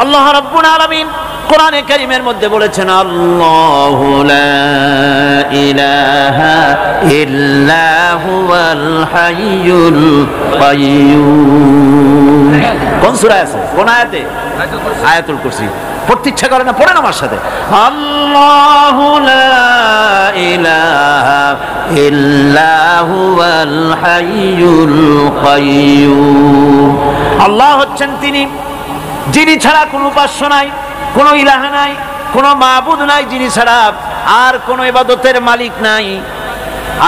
আল্লাহ রাব্বুল আলামিন কোরআনে কারীমের মধ্যে বলেছেন আল্লাহু লা ইলাহা ইল্লা হুয়াল হাইয়ুল কাইয়্যুম। কোন সূরা আছে, কোন আয়াতে? আয়াতুল কুরসি। পড়তে ইচ্ছা করে না? পড়েন আমার সাথে, আল্লাহু লা ইলাহা ইল্লা হুয়াল হাইয়ুল কাইয়্যুম। আল্লাহ হচ্ছেন তিনি যিনি ছাড়া কোনো উপাস্য নাই, কোনো ইলাহ নাই, কোনো মাবুদ নাই, যিনি ছাড়া আর কোনো ইবাদতের মালিক নাই,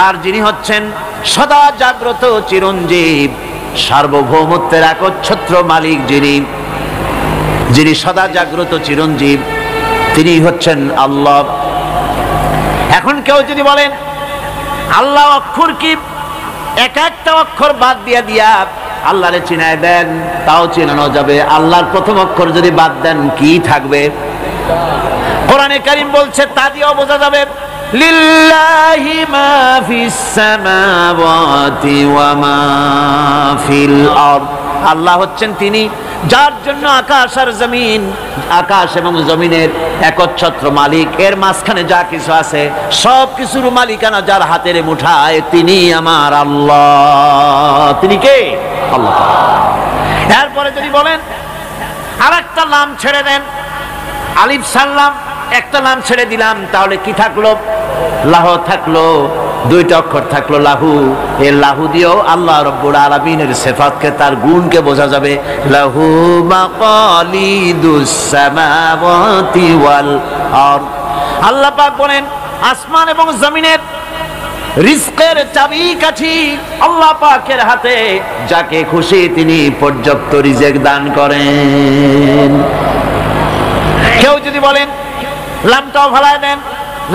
আর যিনি হচ্ছেন সদা জাগ্রত চিরঞ্জীব, সার্বভৌমত্বের একচ্ছত্র মালিক, যিনি সদা জাগ্রত চিরঞ্জীব, তিনি হচ্ছেন আল্লাহ। এখন কেউ যদি বলেন আল্লাহ অক্ষর কি, এক একটা অক্ষর বাদ দিয়া আল্লাহরে চিনায় দেন, তাও চিনানো যাবে। আল্লাহর প্রথম অক্ষর যদি বাদ দেন কি থাকবে? কোরআনে কারীম বলছে তা দিয়েও বোঝা যাবে। লিল্লাহি মা ফিস সামাওয়াতি ওয়া মা ফিল আরদ। আল্লাহ হচ্ছেন তিনি যার জন্য আকাশ আর জমিন, আকাশ এবং জমিনের একচ্ছত্র মালিক। এর মাঝখানে যা কিছু আছে সব কিছুর মালিকানা যার হাতের মুঠায়, তিনি আমার আল্লাহ। তিনি কে? আল্লাহ। এরপরে যদি বলেন আর একটা নাম ছেড়ে দেন, আলিফ সাল্লাম একটা নাম ছেড়ে দিলাম, তাহলে কি থাকলো? লাহ থাকলো, দুইটা অক্ষর থাকলো লাহু। এই লাহু দিয়েও আল্লাহ রাব্বুল আলামিনের সিফাতকে, তার গুণকে বোঝা যাবে। লাহু মাকালিদুস সামাওয়াতি ওয়াল আরদ। আল্লাহ পাক বলেন আসমান এবং জমিনের রিজকের চাবিকাঠি আল্লাহ পাকের হাতে, যাকে খুশি তিনি পর্যাপ্ত রিজেক দান করেন। কেউ যদি বলেন লামটাও ভালায় দেন,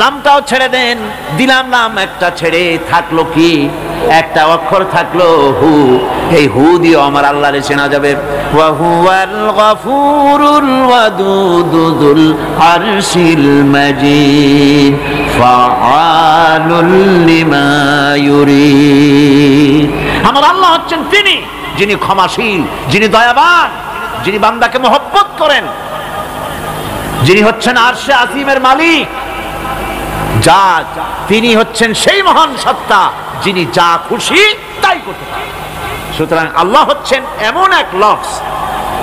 লামটাও ছেড়ে দেন, দিলাম নাম একটা ছেড়ে, থাকলো কি? একটা অক্ষর থাকলো হু। এই হু দিয়ে আমার আল্লাহরে চেনা যাবে। ওয়া হুয়াল গফুরুল ওয়াদুদুল আরশিল মাজিদ ফাআলুল লিমা ইউরিদ। আমার আল্লাহ হচ্ছেন তিনি যিনি ক্ষমাশীল, যিনি দয়াবান, যিনি বান্দাকে মহব্বত করেন, যিনি হচ্ছেন আরশে আজিমের মালিক। যা তিনি হচ্ছেন সেই মহান সত্তা যিনি যা খুশি তাই করতে পারেন। সুতরাং আল্লাহ হচ্ছেন এমন এক লফজ,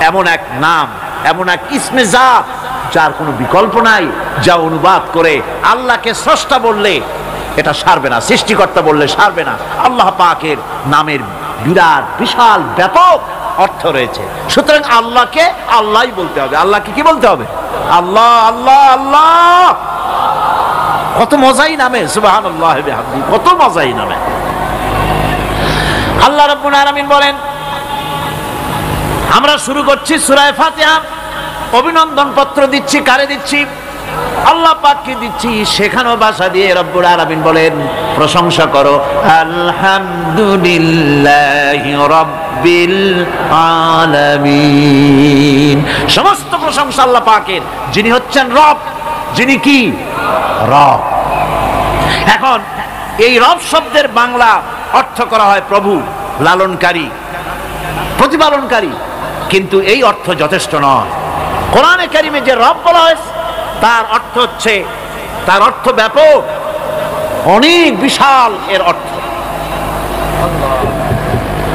এমন এক নাম, এমন এক ইসমে জাত যার কোনো বিকল্প নাই, যা অনুবাদ করে আল্লাহকে স্রষ্টা বললে এটা সারবে না, সৃষ্টিকর্তা বললে সারবে না। আল্লাহ পাকের নামের বিরাট বিশাল ব্যাপক অর্থ রয়েছে। সুতরাং আল্লাহকে আল্লাহই বলতে হবে। আল্লাহকে কি বলতে হবে? আল্লাহ আল্লাহ আল্লাহ। কত মজাই নামে, সুবহানাল্লাহ ওয়া বিহামদিহি, কত মজাই নামে। আল্লাহ রাব্বুল আলামিন বলেন, আমরা শুরু করছি সূরা ফাতিহা। অভিনন্দন পত্র দিচ্ছি, কারে দিচ্ছি? আল্লাহ পাককে দিচ্ছি। সেখানেও ভাষা দিয়ে রব্বুল আলামিন বলেন প্রশংসা করো, আলহামদুলিল্লাহি রাব্বিল আলামিন। সমস্ত প্রশংসা আল্লাহ পাকের, যিনি হচ্ছেন রব, যিনি কি? রব। এখন এই রব শব্দের বাংলা অর্থ করা হয় প্রভু, লালনকারী, প্রতিপালনকারী, কিন্তু এই অর্থ যথেষ্ট নয়। কোরআনে কারিমে যে রব বলা হয়েছে তার অর্থ হচ্ছে, তার অর্থ ব্যাপক, অনেক বিশাল এর অর্থ।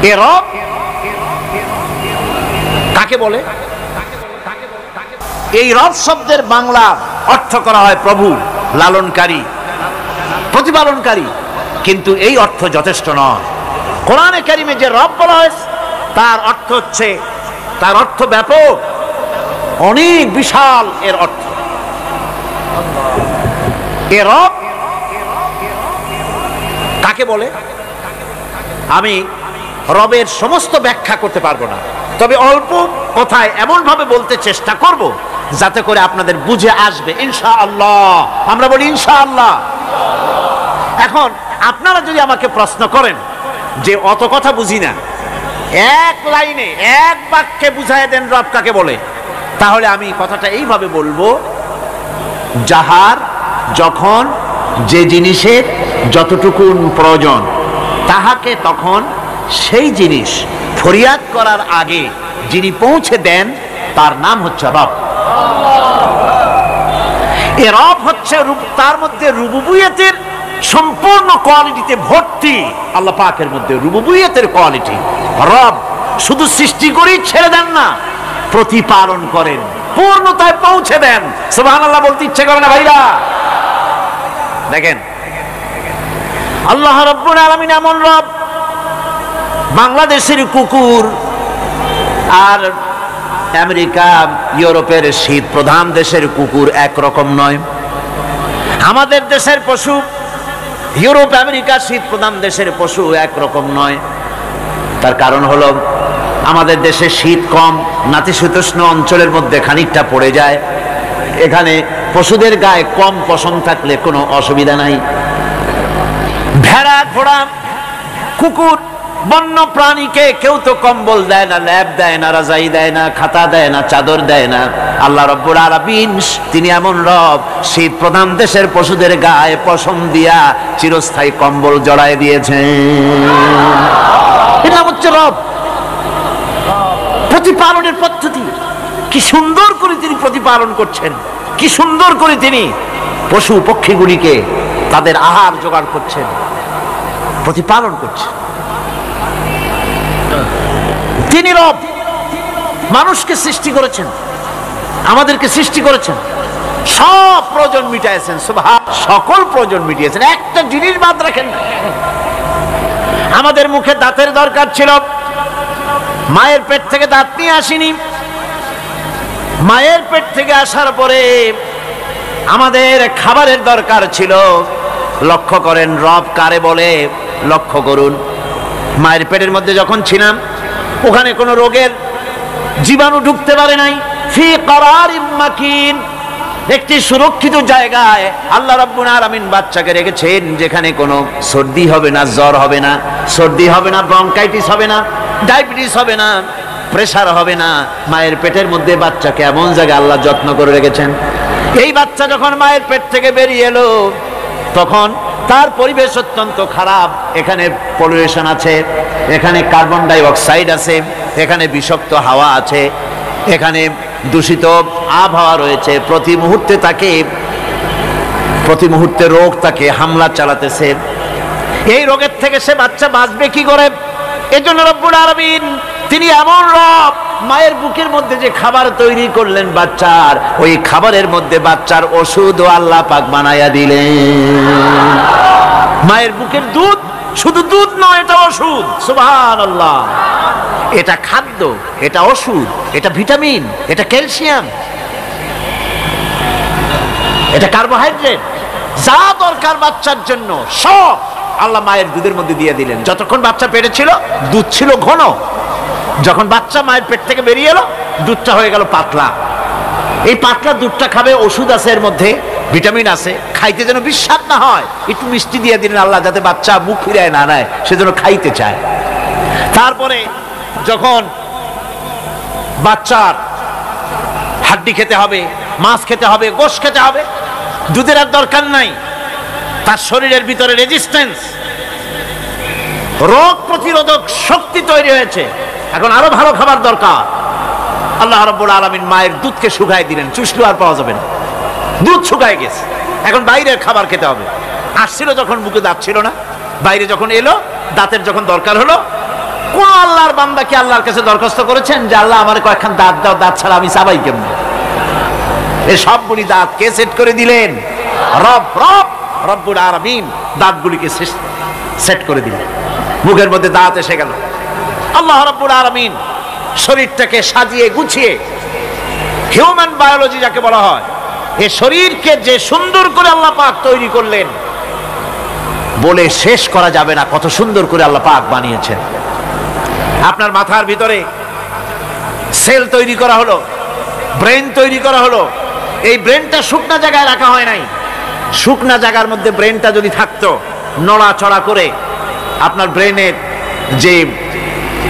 এ রব কাকে বলে? এই রব শব্দের বাংলা অর্থ করা হয় প্রভু, লালনকারী, প্রতিপালনকারী, কিন্তু এই অর্থ যথেষ্ট নয়। কোরআনে কারিমে যে রব বলা হয়েছে তার অর্থ হচ্ছে, তার অর্থ ব্যাপক, অনেক বিশাল এর অর্থ। এ রব কাকে বলে? আমি রবের সমস্ত ব্যাখ্যা করতে পারবো না, তবে অল্প কথায় এমন ভাবে বলতে চেষ্টা করব যাতে করে আপনাদের বুঝে আসবে ইনশাআল্লাহ। আমরা বলি ইনশাআল্লাহ। এখন আপনারা যদি আমাকে প্রশ্ন করেন যে অত কথা বুঝি না, এক লাইনে এক বাক্যে বুঝায় দেন রব কাকে বলে, তাহলে আমি কথাটা এইভাবে বলবো, যাহার যখন যে জিনিসের যতটুকু প্রয়োজন তাহাকে তখন সেই জিনিস ফরিয়াদ করার আগে যিনি পৌঁছে দেন তার নাম হচ্ছে রব। এ রব হচ্ছে তার মধ্যে রুবুবিয়তের সম্পূর্ণ কোয়ালিটিতে ভর্তি। আল্লাহ পাকের মধ্যে রুবুবিয়তের কোয়ালিটি। রব শুধু সৃষ্টি করেই ছেড়ে দেন না, প্রতিপালন করেন, পূর্ণতায় পৌঁছে দেন। সুবহানাল্লাহ বলতে ইচ্ছে করে না ভাইরা? দেখেন আল্লাহ রাব্বুল আলামিন এমন রব, বাংলাদেশের কুকুর আর আমেরিকা ইউরোপের শীত প্রধান দেশের কুকুর একরকম নয়। আমাদের দেশের পশু ইউরোপ আমেরিকা শীত প্রধান দেশের পশু একরকম নয়। তার কারণ হলো আমাদের দেশে শীত কম, নাতিশীতোষ্ণ অঞ্চলের মধ্যে খানিকটা পড়ে যায়। এখানে পশুদের গায়ে কম পশম থাকলে কোনো অসুবিধা নাই। ভেড়া, ঘোড়া, কুকুর, বন্য প্রাণীকে কেউ তো কম্বল দেয় না, ল্যাব দেয় না, রাজাই দেয় না, খাতা দেয় না, চাদর দেয় না। আল্লাহ রাব্বুল আলামিন তিনি এমন রব, শীত প্রধান দেশের পশুদের গায়ে পশম দিয়া চিরস্থায়ী কম্বল জড়ায় দিয়েছেন। এটা হচ্ছে রব। প্রতিপালনের পদ্ধতি কি সুন্দর করে তিনি প্রতিপালন করছেন, কি সুন্দর করে তিনি পশু পক্ষীগুলিকে তাদের আহার জোগাড় করছেন, প্রতিপালন করছেন। তিনি রব। মানুষকে সৃষ্টি করেছেন, আমাদেরকে সৃষ্টি করেছেন, সব প্রয়োজন মিটাইছেন। সকল প্রয়োজন মিটিয়েছেন, একটা জিনিস বাদ রাখেন। আমাদের মুখে দাঁতের দরকার ছিল, মায়ের পেট থেকে দাঁত নিয়ে আসিনি। মায়ের পেট থেকে আসার পরে আমাদের খাবারের দরকার ছিল। লক্ষ্য করেন রব কারে বলে, লক্ষ্য করুন। মায়ের পেটের মধ্যে যখন ছিলাম ওখানে কোনো রোগের জীবাণু ঢুকতে পারে নাই। ফি করারিম মাকিন, একটি সুরক্ষিত জায়গায় আল্লাহ রাব্বুল আলামিন বাচ্চাকে রেখেছেন, যেখানে কোনো সর্দি হবে না, জ্বর হবে না, সর্দি হবে না, ব্রঙ্কাইটিস হবে না, ডায়াবেটিস হবে না, প্রেসার হবে না। মায়ের পেটের মধ্যে বাচ্চাকে এমন জায়গায় আল্লাহ যত্ন করে রেখেছেন। এই বাচ্চা যখন মায়ের পেট থেকে বেরিয়ে এলো তখন তার পরিবেশ অত্যন্ত খারাপ। এখানে পলিউশন আছে, এখানে কার্বন ডাই অক্সাইড আছে, এখানে বিষাক্ত হাওয়া আছে, এখানে দূষিত আবহাওয়া রয়েছে। প্রতি মুহূর্তে রোগ তাকে হামলা চালাতেছে। এই রোগের থেকে সে বাচ্চা বাঁচবে কি করে? এজন্য রব্বুল আলামিন তিনি এমন রব, মায়ের বুকের মধ্যে যে খাবার তৈরি করলেন বাচ্চার, ওই খাবারের মধ্যে বাচ্চার ওষুধও আল্লাহ পাক বানায়া দিলেন। মায়ের বুকের দুধ শুধু দুধ নয়, এটা ওষুধ। সুবহানাল্লাহ। এটা খাদ্য, এটা ওষুধ, এটা ভিটামিন, এটা ক্যালসিয়াম, এটা কার্বোহাইড্রেট, যা দরকার বাচ্চার জন্য সব আল্লাহ মায়ের দুধের মধ্যে দিয়ে দিলেন। যতক্ষণ বাচ্চা পেটে ছিল দুধ ছিল ঘন, যখন বাচ্চা মায়ের পেট থেকে বেরিয়ে এলো দুধটা হয়ে গেল পাতলা। এই পাতলা দুধটা খাবে, ওষুধ আছে এর মধ্যে, ভিটামিন আছে, খাইতে যেন বিস্বাদ না হয় একটু মিষ্টি দিয়ে দিলেন আল্লাহ, যাতে বাচ্চা মুখ ফিরায় না নেয়, সেজন্য খাইতে চায়। তারপরে যখন বাচ্চার হাড্ডি খেতে হবে, মাছ খেতে হবে, গোশত খেতে হবে, দুধের আর দরকার নাই। তার শরীরের ভিতরে রেজিস্ট্যান্স, রোগ প্রতিরোধক শক্তি তৈরি হয়েছে। এখন আরো ভালো খাবার দরকার। আল্লাহ রাব্বুল আলামিন মায়ের দুধকে শুকায় দিলেন, চুষলো আর পাওয়া যাবে না, দুধ শুকায় গেছে। এখন বাইরের খাবার খেতে হবে। আসছিল যখন মুখে দাঁত ছিল না, বাইরে যখন এলো দাঁতের যখন দরকার হলো, কোন আল্লাহর বান্দা কি আল্লাহর কাছে দরখাস্ত করেছেন যে আল্লাহ আমার কয়েকখান দাঁত দাও, দাঁত ছাড়া আমি চাবাই কেমন? এই সবগুলি দাঁত কে সেট করে দিলেন? রব্বুল আলামিন দাঁতগুলিকে সেট করে দিলেন। মুখের মধ্যে দাঁত এসে গেল। আল্লাহ রাব্বুল আলামিন শরীরটাকে সাজিয়ে গুছিয়ে, হিউম্যান বায়োলজি যাকে বলা হয়, এই শরীরকে যে সুন্দর করে আল্লাহ পাক তৈরি করলেন, বলে শেষ করা যাবে না কত সুন্দর করে আল্লাহ পাক বানিয়েছেন। আপনার মাথার ভিতরে সেল তৈরি করা হলো, ব্রেন তৈরি করা হলো। এই ব্রেনটা শুকনা জায়গায় রাখা হয় নাই। শুকনা জায়গার মধ্যে ব্রেনটা যদি থাকতো, নড়াচড়া করে আপনার ব্রেনের যে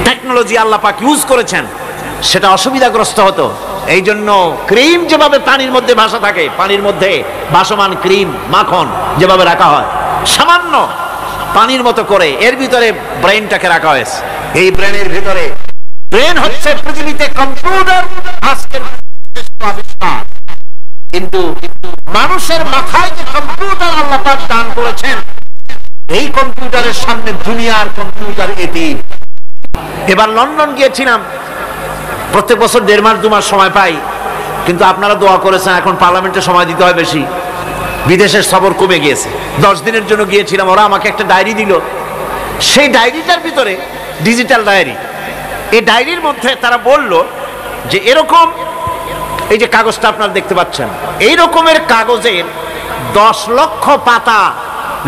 টেকনোলজি আল্লাহ পাক ইউজ করেছেন সেটা অসুবিধাগ্রস্ত হতো। এই জন্য ক্রিম যেভাবে পানির মধ্যে ভাসা থাকে, পানির মধ্যে ভাসমান ক্রিম মাখন যেভাবে রাখা হয়, সামান্য পানির মতো করে এর ভিতরে ব্রেনটাকে রাখা হয়েছে। এই ব্রেনের ভিতরে, ব্রেন হচ্ছে পৃথিবীতে কম্পিউটার। আজকের কিন্তু মানুষের মাথায় যে কম্পিউটার আল্লাহ পাক দান করেছেন, এই কম্পিউটারের সামনে দুনিয়ার কম্পিউটার এতিম। এবার লন্ডন গিয়েছিলাম, প্রত্যেক বছর 1.5 মাস 2 মাস সময় পাই, কিন্তু আপনারা দোয়া করেছেন এখন পার্লামেন্টে সময় দিতে হয় বেশি, বিদেশের সফর কমে গিয়েছে। 10 দিনের জন্য গিয়েছিলাম, ওরা আমাকে একটা ডায়েরি দিল। সেই ডায়েরিটার ভিতরে ডিজিটাল ডায়েরি, এই ডায়েরির মধ্যে তারা বলল যে এরকম, এই যে কাগজটা আপনারা দেখতে পাচ্ছেন, এই রকমের কাগজের 10 লক্ষ পাতা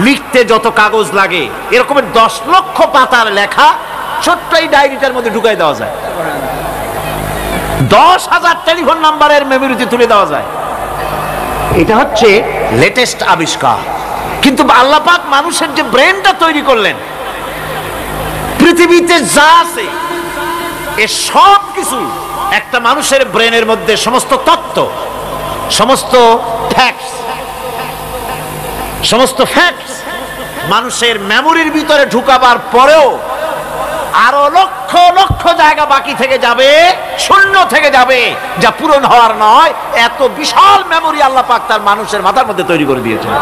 লিখতে যত কাগজ লাগে, এরকমের 10 লক্ষ পাতার লেখা ছোট্ট এই ডায়েরিটার মধ্যে ঢুকাই দেওয়া যায়। 10,000 টেলিফোন নাম্বারের মেমোরিতে তুলে দেওয়া যায়। এটা হচ্ছে লেটেস্ট আবিষ্কার। কিন্তু আল্লাহ পাক মানুষের যে ব্রেনটা তৈরি করলেন, পৃথিবীতে যা আছে এ সব কিছু একটা মানুষের ব্রেনের মধ্যে, সমস্ত তথ্য, সমস্ত ফ্যাক্টস মানুষের মেমোরির ভিতরে ঢুকাবার পরেও আরো লক্ষ লক্ষ জায়গা বাকি থেকে যাবে, শূন্য থেকে যাবে, যা পূরণ হওয়ার নয়। এত বিশাল মেমোরি আল্লাহ পাক তার মানুষের মাথার মধ্যে তৈরি করে দিয়েছেন।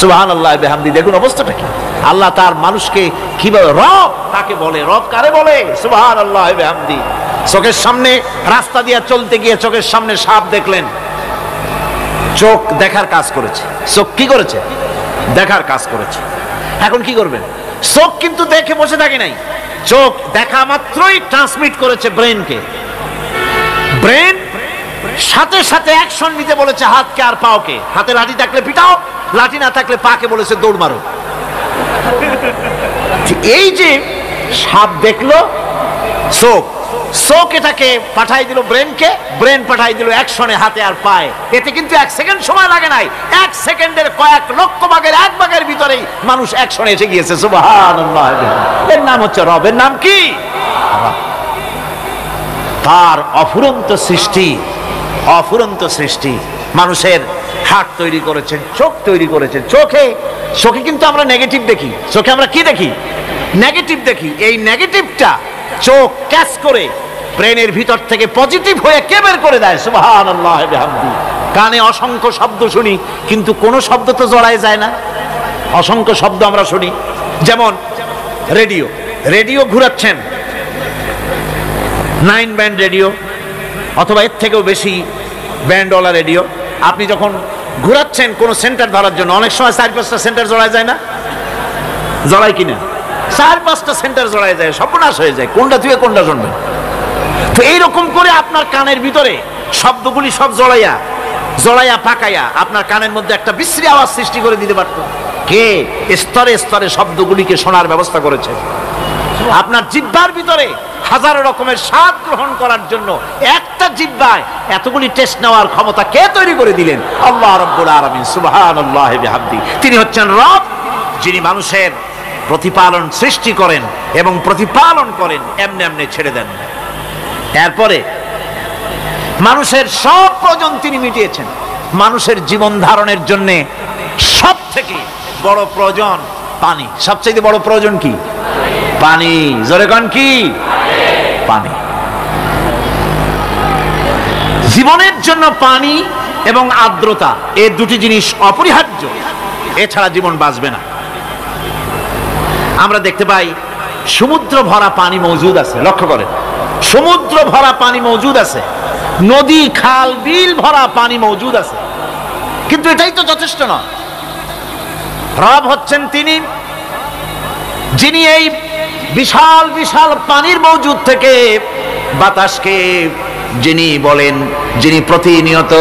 সুবহানাল্লাহ বিহামদি। দেখুন অবস্থাটা কি। আল্লাহ তার মানুষকে কিভাবে, রব তাকে বলে, রব কারে বলে? সুবহানাল্লাহ বিহামদি। চোখের সামনে রাস্তা দিয়ে চলতে গিয়ে চোখের সামনে সাপ দেখলেন, চোখ দেখার কাজ করেছে। চোখ কি করেছে? দেখার কাজ করেছে। এখন কি করবেন? চোখ কিন্তু দেখে বসে থাকে নাই, চোখ দেখা মাত্রই ট্রান্সমিট করেছে ব্রেনকে। ব্রেন সাথে সাথে অ্যাকশন নিতে বলেছে হাতকে আর পাওকে। হাতে লাঠি থাকলে পিটাও, লাঠি না থাকলে পাকে বলেছে দৌড় মারো। এই যে সাপ দেখলো, চোখ এটাকে পাঠাই দিল ব্রেনকে, ব্রেন পাঠাই দিল অ্যাকশনে হাতে আর পায়ে। এতে কিন্তু 1 সেকেন্ড সময় লাগে নাই, 1 সেকেন্ডের কয়েক লক্ষ ভাগের 1 ভাগের ভিতরেই মানুষ অ্যাকশনে এসে গিয়েছে। সুবহানাল্লাহ। এর নাম হচ্ছে রব। এর নাম কি? তার অফুরন্ত সৃষ্টি, অফুরন্ত সৃষ্টি। মানুষের হার্ট তৈরি করেছেন, চোখ তৈরি করেছেন। চোখে কিন্তু আমরা নেগেটিভ দেখি, চোখে আমরা কি দেখি? নেগেটিভ দেখি। এই নেগেটিভটা চোখ ক্যাচ করে ব্রেনের ভিতর থেকে পজিটিভ হয়ে কে বের করে দেয়? সুবহানাল্লাহ বিহামদি। কানে অসংখ্য শব্দ শুনি, কিন্তু কোনো শব্দ তো জড়ায় যায় না। অসংখ্য শব্দ আমরা শুনি, যেমন রেডিও ঘুরাচ্ছেন, 9 ব্যান্ড রেডিও অথবা এর থেকেও বেশি ব্যান্ডওয়ালা রেডিও। আপনি যখন ঘুরাচ্ছেন কোন সেন্টার ধরার জন্য, অনেক সময় 4-5টা সেন্টার জড়ায় যায় না? জড়ায় কিনা? 4-5টা সেন্টার জড়ায় যায়, সর্বনাশ হয়ে যায়, কোনটা থেকে কোনটা শুনবেন। তো এইরকম করে আপনার কানের ভিতরে শব্দগুলি সব জড়াইয়া পাকাইয়া আপনার কানের মধ্যে একটা বিশ্রী আওয়াজ সৃষ্টি করে দিতে পারত। কে? স্তরে স্তরে শব্দগুলিকে শোনার ব্যবস্থা করেছে। আপনার জিহ্বার ভিতরে হাজারো রকমের স্বাদ গ্রহণ করার জন্য একটা জিহ্বায় এতগুলি টেস্ট নেওয়ার ক্ষমতা কে তৈরি করে দিলেন? আল্লাহ রাব্বুল আলামিন। সুবহানাল্লাহ বিহামদি। তিনি হচ্ছেন রব, যিনি মানুষের প্রতিপালন সৃষ্টি করেন এবং প্রতিপালন করেন, এমনি এমনি ছেড়ে দেন। এরপরে মানুষের সব প্রয়োজন তিনি মিটিয়েছেন। মানুষের জীবন ধারণের জন্য সব থেকে বড় প্রয়োজন পানি। সবচেয়ে বড় প্রয়োজন কি? পানি। জোরে কোন কি? পানি। জীবনের জন্য পানি এবং আর্দ্রতা, এই দুটি জিনিস অপরিহার্য, এছাড়া জীবন বাঁচবে না। আমরা দেখতে পাই সমুদ্র ভরা পানি মজুদ আছে। লক্ষ্য করেন, সমুদ্র ভরা পানি মজুদ আছে, নদী খাল বিল ভরা পানি মজুদ আছে, কিন্তু এটাই তো যথেষ্ট নয়। রব হচ্ছেন তিনি, যিনি এই বিশাল বিশাল পানির মজুদ থেকে বাতাসকে যিনি বলেন, যিনি প্রতিনিয়ত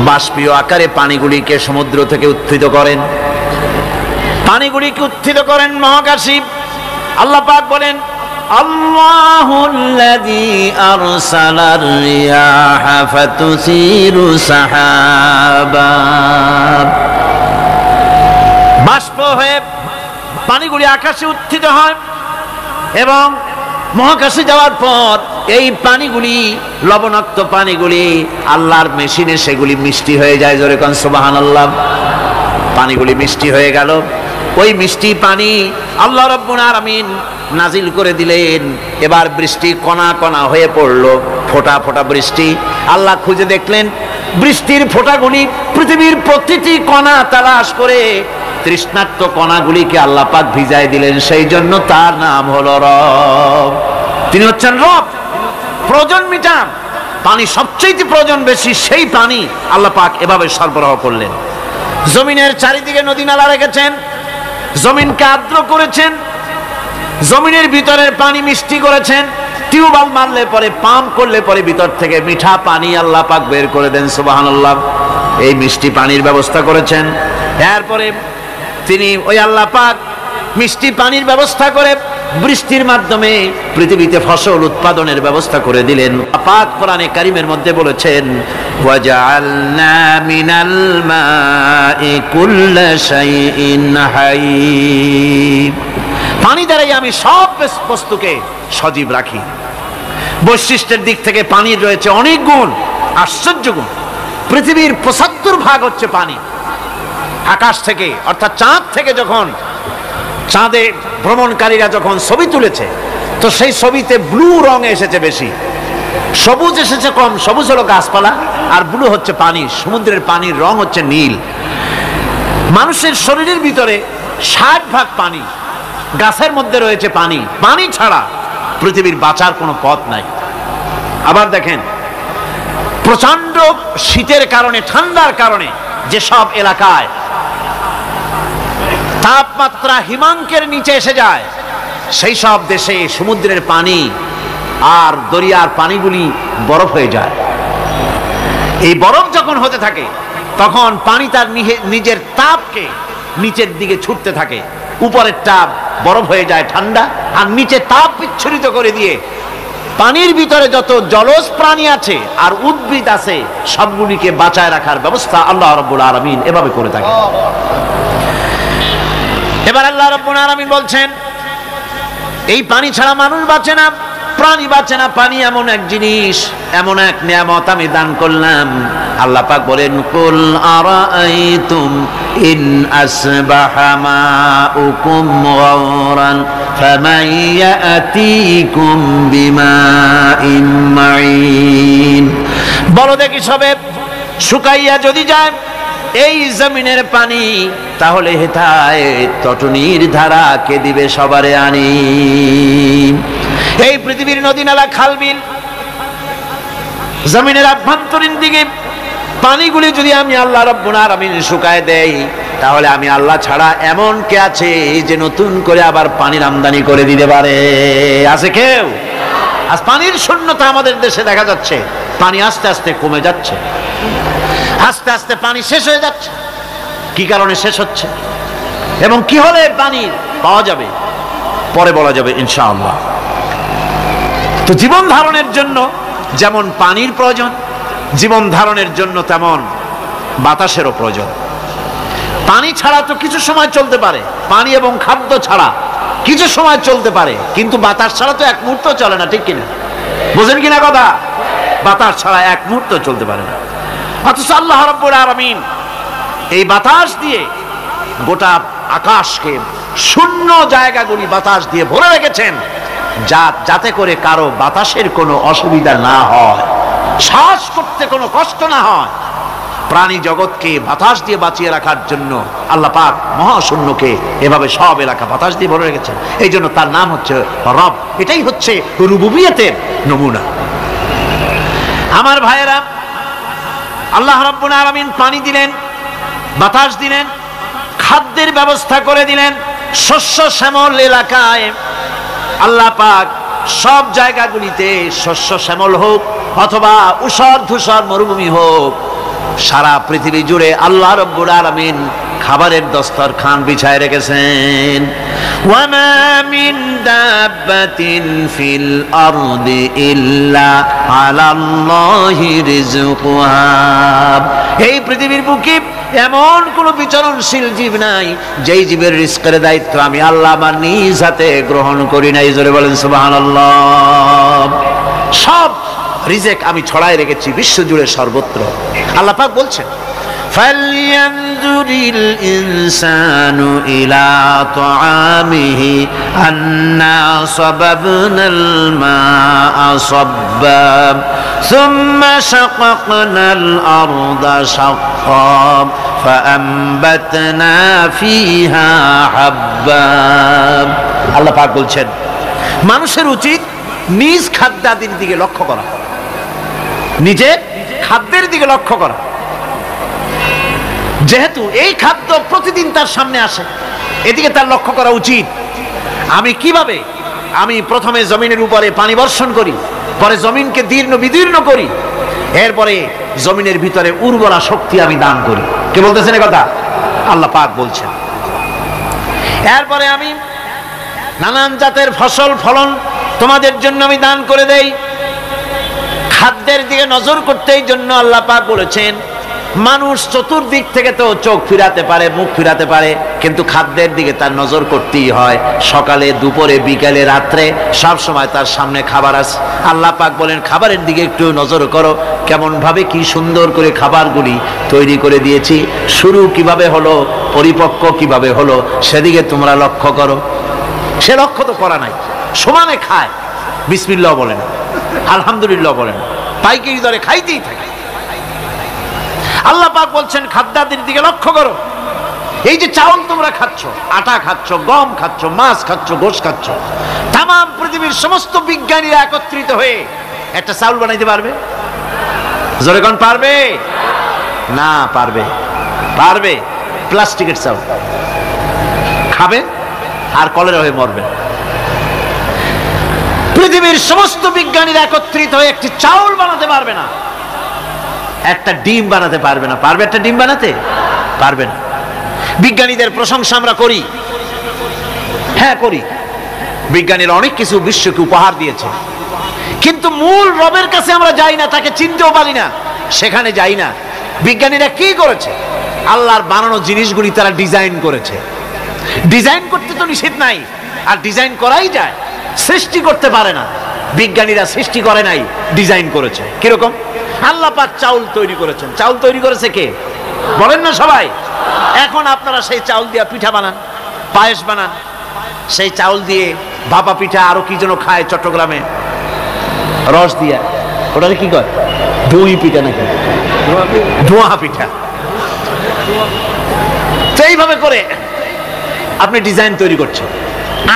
বাষ্পীয় আকারে পানিগুলিকে সমুদ্র থেকে উত্থিত করেন, পানিগুলিকে উত্থিত করেন মহাকাশী। আল্লাহ পাক বলেন, আল্লাহুল্লাযী আরসালার রিয়াহা ফাতুসিরু সাহাবা। বাষ্প হয়ে পানিগুলি আকাশে উত্থিত হয় এবং মহাকাশে যাওয়ার পর এই পানিগুলি, লবণাক্ত পানিগুলি আল্লাহর মেশিনে সেগুলি মিষ্টি হয়ে যায়। জোরে কোন সুবহানাল্লাহ। পানিগুলি মিষ্টি হয়ে গেল। ওই মিষ্টি পানি আল্লাহ রাব্বুল আলামিন নাজিল করে দিলেন। এবার বৃষ্টি কণা কণা হয়ে পড়লো, ফোঁটা ফোঁটা বৃষ্টি। আল্লাহ খুঁজে দেখলেন বৃষ্টির ফোঁটাগুলি পৃথিবীর প্রতিটি কণা তালাশ করে তৃষ্ণার্ত কণাগুলিকে আল্লাহ পাক ভিজায় দিলেন। সেই জন্য তার নাম হলো রব। তিনি হচ্ছেন রব, প্রয়োজন মিটান। পানি সবচেয়ে প্রয়োজন বেশি, সেই পানি আল্লাহ পাক এভাবে সরবরাহ করলেন। জমিনের চারিদিকে নদী নালা রেখেছেন, জমিনকে আর্দ্র করেছেন, জমিনের ভিতরের পানি মিষ্টি করেছেন। টিউবওয়েল মারলে পরে, পাম্প করলে পরে ভিতর থেকে মিঠা পানি আল্লাহ পাক বের করে দেন। সুবহানাল্লাহ। এই মিষ্টি পানির ব্যবস্থা করেছেন। এরপরে তিনি ওই আল্লাহ পাক মিষ্টি পানির ব্যবস্থা করে বৃষ্টির মাধ্যমে পৃথিবীতে ফসল উৎপাদনের ব্যবস্থা করে দিলেন। পাক কোরআনে কারীমের মধ্যে বলেছেন, ওয়াজআলনা মিনাল মাই কুল্লা শাইইন হায়্য। পানি দ্বারাই আমি সব বস্তুকে সজীব রাখি। বৈশিষ্ট্যের দিক থেকে পানির রয়েছে অনেক গুণ, আশ্চর্য গুণ। পৃথিবীর ৭৫% হচ্ছে পানি। আকাশ থেকে অর্থাৎ চাঁদ থেকে যখন চাঁদে ভ্রমণকারীরা যখন ছবি তুলেছে, তো সেই ছবিতে ব্লু রং এসেছে বেশি, সবুজ এসেছে কম। সবুজ হলো গাছপালা, আর ব্লু হচ্ছে পানি। সমুদ্রের পানির রং হচ্ছে নীল। মানুষের শরীরের ভিতরে ৬০% পানি, গাছের মধ্যে রয়েছে পানি। পানি ছাড়া পৃথিবীর বাঁচার কোনো পথ নাই। আবার দেখেন, প্রচন্ড শীতের কারণে, ঠান্ডার কারণে যেসব এলাকায় তাপমাত্রা হিমাঙ্কের নিচে এসে যায়, সেই সব দেশে সমুদ্রের পানি আর দরিয়ার পানিগুলি বরফ হয়ে যায়। এই বরফ যখন হতে থাকে, তখন পানি তার নিজের তাপকে নিচের দিকে ছুটতে থাকে। উপরের তাপ বরফ হয়ে যায় ঠান্ডা, আর নিচে তাপ বিচ্ছুরিত করে দিয়ে পানির ভিতরে যত জলজ প্রাণী আছে আর উদ্ভিদ আছে, সবগুলিকে বাঁচায় রাখার ব্যবস্থা আল্লাহ রাব্বুল আলামিন এভাবে করে থাকে। এবার আল্লাহ রাব্বুল আলামিন বলছেন, এই পানি ছাড়া মানুষ বাঁচে না, প্রাণী বাঁচে না। পানি এমন এক জিনিস, এমন এক নিয়ামত আমি দান করলাম। আল্লাহ পাক বলেন, কুল আরাআইতুম ইন আসবাহা মাউকুম গাওরান ফামান ইয়াতিকুম বিমাইন মাইন। বলো দেখি, সবে শুকাইয়া যদি যায় এই জমিনের পানি, তাহলে হেথায় তটনির ধারা কে দিবে সবারে আনি। এই পৃথিবীর নদী নালা খাল বিল, জমিনের আভ্যন্তরীণ দিকে পানিগুলি যদি আমি আল্লাহ রাব্বুল আলামিন শুকায় দেই, তাহলে আমি আল্লাহ ছাড়া এমন কে আছে যে নতুন করে আবার পানির আমদানি করে দিতে পারে? আছে কেউ? আজ পানির শূন্যতা আমাদের দেশে দেখা যাচ্ছে। পানি আস্তে আস্তে কমে যাচ্ছে, আস্তে আস্তে পানি শেষ হয়ে যাচ্ছে। কি কারণে শেষ হচ্ছে এবং কি হলে পানি পাওয়া যাবে পরে বলা যাবে ইনশাআল্লাহ। তো জীবন ধারণের জন্য যেমন পানির প্রয়োজন, জীবন ধারণের জন্য তেমন বাতাসেরও প্রয়োজন। পানি ছাড়া তো কিছু সময় চলতে পারে, পানি এবং খাদ্য ছাড়া কিছু সময় চলতে পারে, কিন্তু বাতাস ছাড়া তো এক মুহূর্ত চলে না, ঠিক কিনা? বুঝেন কিনা কথা? বাতাস ছাড়া এক মুহূর্ত চলতে পারে না। অথচ আল্লাহ রাব্বুল আলামিন এই বাতাস দিয়ে গোটা আকাশকে, শূন্য জায়গাগুলি বাতাস দিয়ে ভরে রেখেছেন, যাতে করে কারো বাতাসের কোনো অসুবিধা না হয়, শ্বাস করতে কোনো কষ্ট না হয়। প্রাণী জগৎকে বাতাস দিয়ে বাঁচিয়ে রাখার জন্য আল্লাহ পাক মহাশূন্যকে এভাবে সব এলাকা বাতাস দিয়ে ভরে রেখেছেন। এই জন্য তার নাম হচ্ছে রব। এটাই হচ্ছে রুবুবিয়তের নমুনা। আমার ভাইয়েরা, আল্লাহ রাব্বুল আলামিন পানি দিলেন, বাতাস দিলেন, খাদ্যের ব্যবস্থা করে দিলেন। শস্য শ্যামল এলাকায় আল্লাহ পাক সব জায়গাগুলিতে শস্য শ্যামল হোক অথবা উষর ধূসর মরুভূমি হোক, সারা পৃথিবী জুড়ে আল্লাহ রাব্বুল আলামিন খাবারের দস্তরখান বিছায় রেখেছেন। ওয়ামা মিন দাব্বাতিন ফিল আরদি ইল্লা আলাল্লাহি রিজকুহা। এই পৃথিবীর বুকে এমন কোন বিচরণশীল জীব নাই যেই জীবের রিজকের দায়িত্ব আমি আল্লাহ আমার নিজ হাতে গ্রহণ করি নাই। জোরে বলেন সুবহানাল্লাহ। সব রিজেক আমি ছড়াই রেখেছি বিশ্ব জুড়ে সর্বত্র। আল্লাহ পাক বলছেন, فلينظر الإنسان إلى طعامه أنا صببنا الماء صبا ثم شققنا الأرض شقا فأنبتنا فيها حبا আল্লাহ পাক বলছেন মানুষের উচিত নিজ খাদ্যাদির দিকে লক্ষ্য করা, নিজের খাদ্যের দিকে লক্ষ্য করা। যেহেতু এই খাদ্য প্রতিদিন তার সামনে আসে, এদিকে তার লক্ষ্য করা উচিত। আমি কিভাবে, আমি প্রথমে জমিনের উপরে পানি বর্ষণ করি, পরে জমিনকে দীর্ণ বিদীর্ণ করি, এরপরে জমিনের ভিতরে উর্বরা শক্তি আমি দান করি। কে বলতেছেন এই কথা? আল্লাহ পাক বলছেন। এরপরে আমি নানান জাতের ফসল ফলন তোমাদের জন্য আমি দান করে দেই। খাদ্যের দিকে নজর করতেই জন্য আল্লাহ পাক বলেছেন মানুষ চতুর্দিক থেকে তো চোখ ফিরাতে পারে, মুখ ফিরাতে পারে, কিন্তু খাদ্যের দিকে তার নজর করতেই হয়। সকালে, দুপুরে, বিকালে, রাত্রে সব সময় তার সামনে খাবার আছে। আল্লাহ পাক বলেন খাবারের দিকে একটু নজর করো, কেমন ভাবে কি সুন্দর করে খাবারগুলি তৈরি করে দিয়েছি, শুরু কিভাবে হলো, পরিপক্ক কিভাবে হলো, সেদিকে তোমরা লক্ষ্য করো। সে লক্ষ্য তো করা নাই, সমানে খায়, বিসমিল্লাহ বলেন, আলহামদুলিল্লাহ বলেন, পাইকারি দরে খাইতেই থাকে। আল্লাহ পাক বলছেন খাদ্যাদির দিকে লক্ষ্য করো। এই যে চাউল তোমরা খাচ্ছ, আটা খাচ্ছ, গম খাচ্ছ, মাছ খাচ্ছ, গোশ খাচ্ছ, তাম পৃথিবীর সমস্ত বিজ্ঞানীরা একত্রিত হয়ে একটা চাউল বানাইতে পারবে? জোরে কোন পারবে? না পারবে। পারবে প্লাস্টিকের চাউল খাবে আর কলেরা হয়ে মরবে। পৃথিবীর সমস্ত বিজ্ঞানীরা একত্রিত হয়ে একটি চাউল বানাতে পারবে না, একটা ডিম বানাতে পারবে না। পারবে একটা ডিম বানাতে? পারবে না। বিজ্ঞানীদের প্রশংসা আমরা করি, হ্যাঁ করি, বিজ্ঞানীরা অনেক কিছু বিশ্বকে উপহার দিয়েছে, কিন্তু মূল রবের কাছে আমরা যাই না, তাকে চিনতেও পারি না, সেখানে যাই না। বিজ্ঞানীরা কি করেছে? আল্লাহর বানানো জিনিসগুলি তারা ডিজাইন করেছে। ডিজাইন করতে তো নিষেধ নাই, আর ডিজাইন করাই যায়, সৃষ্টি করতে পারে না। বিজ্ঞানীরা সৃষ্টি করে নাই, ডিজাইন করেছে। কিরকম? আল্লাহ পাক চাউল তৈরি করেছেন। চাউল তৈরি করেছে কে? বলেন না সবাই। এখন আপনারা সেই চাউল দিয়ে পিঠা বানান, পায়েস বানান, সেই চাউল দিয়ে ভাপা পিঠা, আরো কি যেন খায় চট্টগ্রামে রস দিয়া, ওটাকে কি কয়? দই পিঠা নাকি? ধোঁয়া পিঠা। এইভাবে করে আপনি ডিজাইন তৈরি করছেন।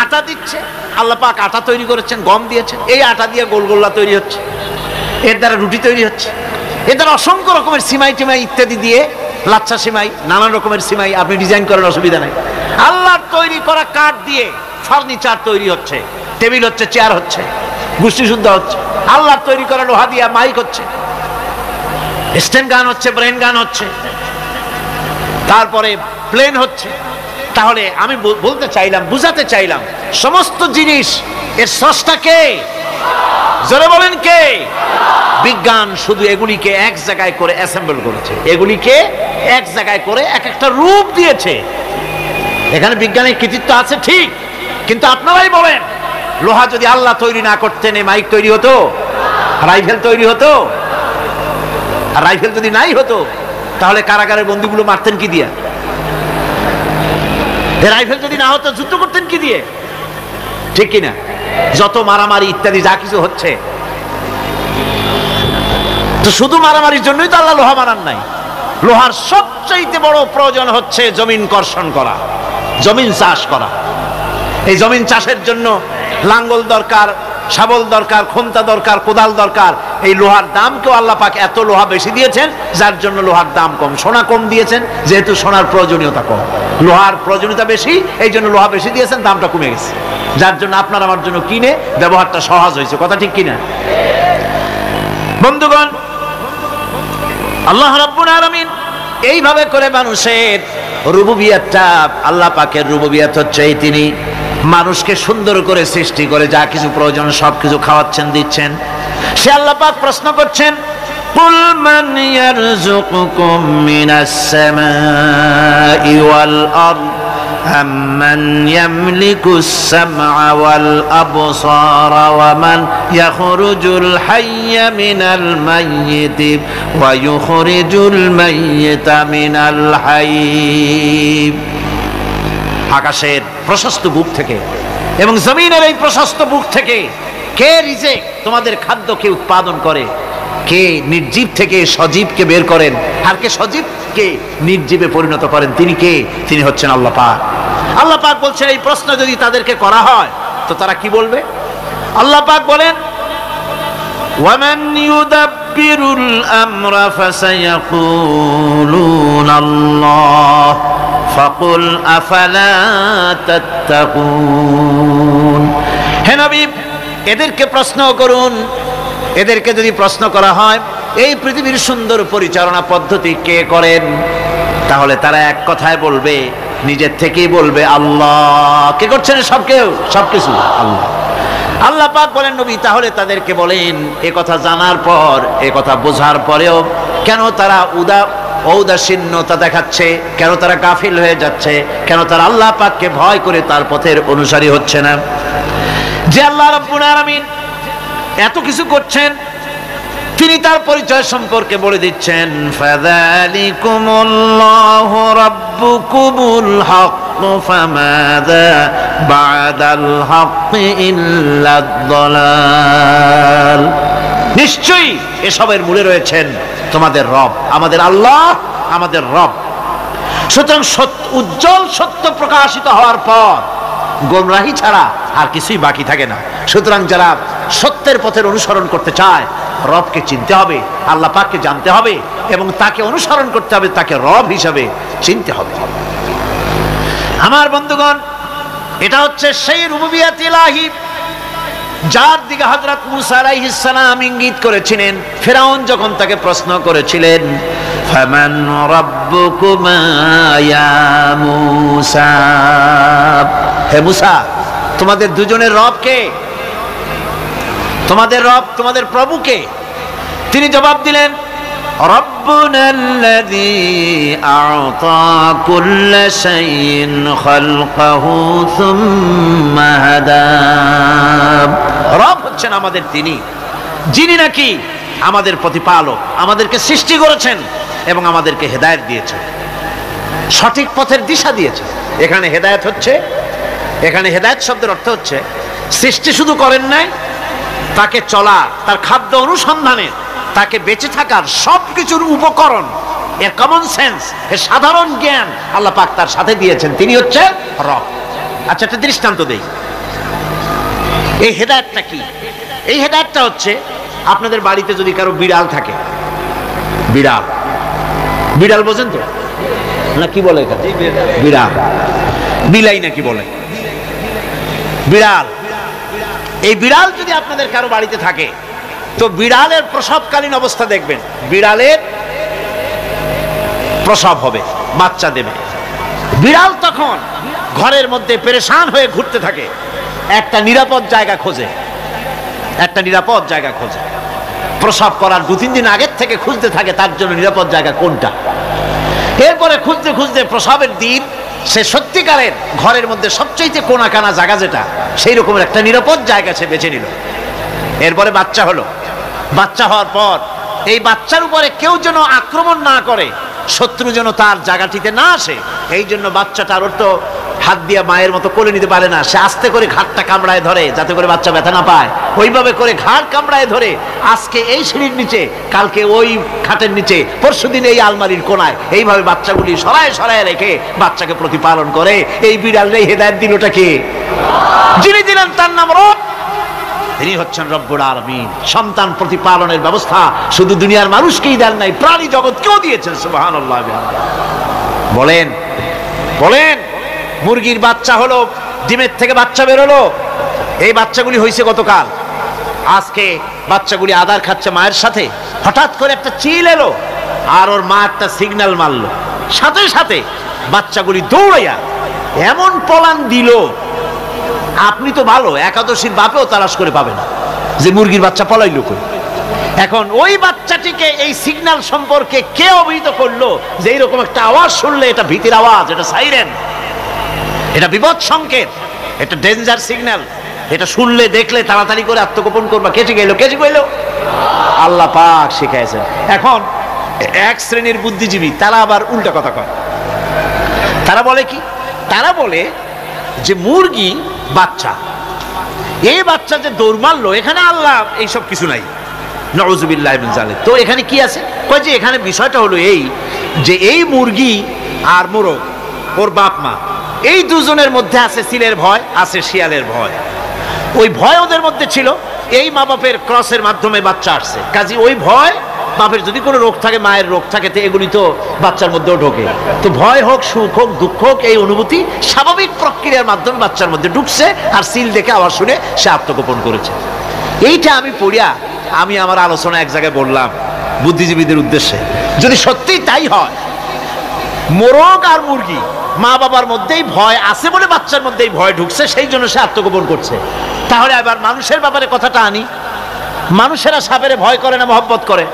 আটা দিচ্ছে, আল্লাহ পাক আটা তৈরি করেছেন, গম দিয়েছেন, এই আটা দিয়ে গোলগোল্লা তৈরি হচ্ছে, এর দ্বারা রুটি তৈরি হচ্ছে, এর দ্বারা অসংখ্য রকমের সিমাই টিমাই ইত্যাদি দিয়ে, লাচ্ছা সিমাই, নানান রকমের সিমাই আপনি ডিজাইন করার অসুবিধা নাই। আল্লাহর তৈরি করা কাঠ দিয়ে ফার্নিচার তৈরি হচ্ছে, টেবিল হচ্ছে, চেয়ার হচ্ছে, গোষ্ঠী শুদ্ধ হচ্ছে। আল্লাহর তৈরি করা লোহা দিয়ে মাইক হচ্ছে, স্ট্যান্ড গান হচ্ছে, ব্রেন গান হচ্ছে, তারপরে প্লেন হচ্ছে। তাহলে আমি বলতে চাইলাম, বুঝাতে চাইলাম, সমস্ত জিনিস এর স্রষ্টা কে? জোরে বলেন কে? বিজ্ঞান শুধু এগুলিকে এক জায়গায় করে অ্যাসেম্বল করেছে, এগুলিকে এক জায়গায় করে এক একটা রূপ দিয়েছে। এখানে বিজ্ঞানের কৃতিত্ব আছে ঠিক, কিন্তু আপনারাই বলেন লোহা যদি আল্লাহ তৈরি না করতেন এই মাইক তৈরি হতো? রাইফেল তৈরি হতো? আর রাইফেল যদি নাই হতো তাহলে কারাগারের বন্দীগুলো মারতেন কি দিয়া? রাইফেল যদি না হতো যুদ্ধ করতেন কি দিয়ে? ঠিক কিনা? যত মারামারি ইত্যাদি যা কিছু হচ্ছে, তো শুধু মারামারির জন্যই তো আল্লাহ লোহা বানান নাই। লোহার সবচাইতে বড় প্রয়োজন হচ্ছে জমিন কর্ষণ করা, জমিন চাষ করা। এই জমিন চাষের জন্য লাঙ্গল দরকার, শাবল দরকার, খন্তা দরকার, কোদাল দরকার। এই লোহার দামকেও আল্লাহ পাক এত লোহা বেশি দিয়েছেন, যার জন্য লোহার দাম কম। সোনা কম দিয়েছেন, যেহেতু সোনার প্রয়োজনীয়তা কম, লোহার প্রয়োজনীয়তা বেশি, এই জন্য লোহা বেশি দিয়েছেন, দামটা কমে গেছে, যার জন্য আপনার আমার জন্য কিনে ব্যবহারটা সহজ হয়েছে। কথা ঠিক কিনা বন্ধুগণ? আল্লাহ রাব্বুল আলামিন এইভাবে করে মানুষের রুবুবিয়তটা, আল্লাহ পাকের রুবুবিয়ত হচ্ছে এই, তিনি মানুষকে সুন্দর করে সৃষ্টি করে যা কিছু প্রয়োজন সবকিছু খাওয়াচ্ছেন, দিচ্ছেন। সে আল্লাহ পাক প্রশ্ন করছেন, কুল মান ইয়ারযুকুকুম মিনাস সামাই ওয়াল আরদ আম্মান ইয়ামলিকুস সামআ ওয়াল আবসারা ওয়া মান ইয়াখরুজুল হাইয়্যা মিনাল মাইয়িতি ওয়া ইউখরিজুল মাইয়িতা মিনাল হাইয়্য। আকাশের প্রশস্ত বুক থেকে এবং জমিনের এই প্রশস্ত বুক থেকে কে রিজেক তোমাদের খাদ্যকে উৎপাদন করে, কে নির্জীব থেকে সজীবকে বের করেন, আর কে সজীবকে নির্জীবে পরিণত করেন, তিনি কে? তিনি হচ্ছেন আল্লাহ পাক। আল্লাহ পাক বলছেন এই প্রশ্ন যদি তাদেরকে করা হয় তো তারা কি বলবে? আল্লাহ পাক বলেন ওয়ামান ইউদাব্বিরুল আমরা ফাসায়াকুলুনাল্লাহ ফাকুল আফালা তাত্তাকুন। হে নবী, এদেরকে প্রশ্ন করুন, এদেরকে যদি প্রশ্ন করা হয় এই পৃথিবীর সুন্দর পরিচালনা পদ্ধতি কে করেন, তাহলে তারা এক কথায় বলবে, নিজের থেকেই বলবে আল্লাহ। কে করছেন সবকিছু? আল্লাহ। আল্লাহ পাক বলেন নবী তাহলে তাদেরকে বলেন এ কথা জানার পর, এ কথা বোঝার পরেও কেন তারা ঔদাসীন্যতা দেখাচ্ছে, কেন তারা গাফিল হয়ে যাচ্ছে, কেন তারা আল্লাহ পাককে ভয় করে তার পথের অনুসারী হচ্ছে না? যে আল্লাহ রাব্বুল আলামিন এত কিছু করছেন তিনি তার পরিচয় সম্পর্কে বলে দিচ্ছেন ফাযালিকুমুল্লাহু রাব্বুকুমুল হক ফামাযা বা'দাল হক ইল্লাদ দালাল। নিশ্চয়ই এসবের মূলে রয়েছেন তোমাদের রব, আমাদের আল্লাহ, আমাদের রব। সুতরাং উজ্জ্বল সত্য প্রকাশিত হওয়ার পর গোমরাহি ছাড়া আর কিছুই বাকি থাকে না। সুতরাং যারা সত্যের পথের অনুসরণ করতে চায় রবকে চিনতে হবে, আল্লাহ পাককে জানতে হবে এবং তাকে অনুসরণ করতে হবে, তাকে রব হিসাবে চিনতে হবে। আমার বন্ধুগণ, এটা হচ্ছে সেই রুবুবিয়াত ইলাহি যার দিকে হযরত মুসা আলাইহিস সালাম ইঙ্গিত করেছিলেন ফিরআউন যখন তাকে প্রশ্ন করেছিলেন ফামান রাব্বুকুমা ইয়া মুসা। হে মুসা, তোমাদের দুজনের রব কে? তোমাদের রব, তোমাদের প্রভু কে? তিনি জবাব দিলেন রব্বুনাল্লাযী আ'তা কুল্লা শাইইন খালকাহু সুম্মা হাদা। রব হচ্ছেন আমাদের তিনি, যিনি নাকি আমাদের প্রতিপালক, আমাদেরকে সৃষ্টি করেছেন এবং আমাদেরকে হেদায়েত দিয়েছেন, সঠিক পথের দিশা দিয়েছেন। এখানে হেদায়েত হচ্ছে, এখানে হেদায়েত শব্দের অর্থ হচ্ছে সৃষ্টি শুধু করেন নাই, তাকে চলা, তার খাদ্য অনুসন্ধানের, তাকে বেঁচে থাকার সবকিছুর উপকরণ, এর কমন সেন্স, এর সাধারণ জ্ঞান আল্লাহ পাক তার সাথে দিয়েছেন। তিনি হচ্ছেন রব। আচ্ছা, একটা দৃষ্টান্ত দেই। এই হেদায়েতটা কি? এই হেদায়েতটা হচ্ছে আপনাদের বাড়িতে যদি কারো বিড়াল থাকে, বিড়াল, বিড়াল বোঝেন তো না? কি বলে এখানে? বিড়াল, বিলাই নাকি বলে? বিড়াল। এই বিড়াল যদি আপনাদের কারো বাড়িতে থাকে তো বিড়ালের প্রসবকালীন অবস্থা দেখবেন, বিড়ালের প্রসব হবে, বাচ্চা দেবে। বিড়াল তখন ঘরের মধ্যে পেরেশান হয়ে ঘুরতে থাকে, একটা নিরাপদ জায়গা খোঁজে, একটা নিরাপদ জায়গা খোঁজে। প্রসব করার 2-3 দিন আগের থেকে খুঁজতে থাকে তার জন্য নিরাপদ জায়গা কোনটা। এরপরে খুঁজতে খুঁজতে প্রসবের দিন সে সত্যিকারের ঘরের মধ্যে সবচেয়ে কোনা কানা জায়গা যেটা, সেই রকমের একটা নিরাপদ জায়গা সে বেছে নিল। এরপরে বাচ্চা হলো। বাচ্চা হওয়ার পর এই বাচ্চার উপরে কেউ যেন আক্রমণ না করে, শত্রু যেন তার জায়গাটিতে না আসে, এই জন্য বাচ্চাটার ওর তো হাত দিয়ে মায়ের মতো কোলে নিতে পারে না, সে আস্তে করে ঘাটটা কামড়ায় ধরে যাতে করে বাচ্চা ব্যথা না পায়। ওইভাবে করে ঘাড় কামড়ায় ধরে আজকে এই সিঁড়ির নিচে, কালকে ওই খাটের নিচে, পরশুদিন এই আলমারির কোনায়, এইভাবে বাচ্চাগুলি সরায় সরায় রেখে বাচ্চাকে প্রতিপালন করে। এই বিড়ালটাই হেদায়েত দিলটা কে? যিনি দিলেন তার নাম রব। তিনি হচ্ছেন রব্বুল আলামিন। সন্তান প্রতিপালনের ব্যবস্থা শুধু দুনিয়ার মানুষকেই দেন নাই, প্রাণী জগৎকেও দিয়েছেন। সুবহানাল্লাহ। বলেন বলেন, মুরগির বাচ্চা হলো, ডিমের থেকে বাচ্চা বেরোলো, এই বাচ্চাগুলি হয়েছে গতকাল, আজকে বাচ্চাগুলি আদার খাচ্ছে মায়ের সাথে। হঠাৎ করে একটা চিল এলো আর ওর মা একটা সিগন্যাল মারলো, সাথে সাথে বাচ্চাগুলি দৌড়াইয়া এমন পলান দিল, আপনি তো ভালো একাদশীর বাপেও তালাশ করে পাবে না যে মুরগির বাচ্চা পলাইলো কই। এখন ওই বাচ্চাটিকে এই সিগন্যাল সম্পর্কে কে অবহিত করলো যে এইরকম একটা আওয়াজ শুনলে এটা ভীতির আওয়াজ, এটা সাইরেন। এটা বিপদ সংকেত, এটা ডেঞ্জার সিগন্যাল। এটা শুনলে দেখলে তাড়াতাড়ি করে আত্মগোপন করবা। কে শিখাইলো? আল্লাহ পাক শিখাইছেন। এখন এক শ্রেণীর বুদ্ধিজীবী তারা আবার উল্টা কথা কয়। তারা বলে কি? তারা বলে যে মুরগি বাচ্চা, এই বাচ্চা যে দৌড় মারলো, এখানে আল্লাহ এইসব কিছু নাই, নাউযুবিল্লাহ মিন যালিক। তো এখানে কি আছে? কয় যে এখানে বিষয়টা হলো এই যে এই মুরগি আর মোরগ, ওর বাপ মা, এই দুজনের মধ্যে আছে চিলের ভয়, আছে শিয়ালের ভয়। ওই ভয় ওদের মধ্যে ছিল, এই মা বাপের ক্রসের মাধ্যমে বাচ্চা আসছে। কাজে ওই ভয়, বাপের যদি কোনো রোগ থাকে, মায়ের রোগ থাকে, তো এগুলি তো বাচ্চার মধ্যেও ঢোকে। তো ভয় হোক, সুখ হোক, দুঃখ হোক, এই অনুভূতি স্বাভাবিক প্রক্রিয়ার মাধ্যমে বাচ্চার মধ্যে ঢুকছে, আর সিল দেখে আওয়াজ শুনে সে আত্মগোপন করেছে। এইটা আমি পড়িয়া আমি আমার আলোচনা এক জায়গায় বললাম বুদ্ধিজীবীদের উদ্দেশ্যে, যদি সত্যিই তাই হয়, মোরগ আর মুরগি মা বাবার মধ্যেই ভয় আছে বলে বাচ্চার মধ্যেই ভয় ঢুকছে, সেই জন্য সে আত্মগোপন করছে, তাহলে আবার মানুষের ব্যাপারে কথাটা আনি। মানুষেরা সাপের ভয় করে না মহব্বত করে?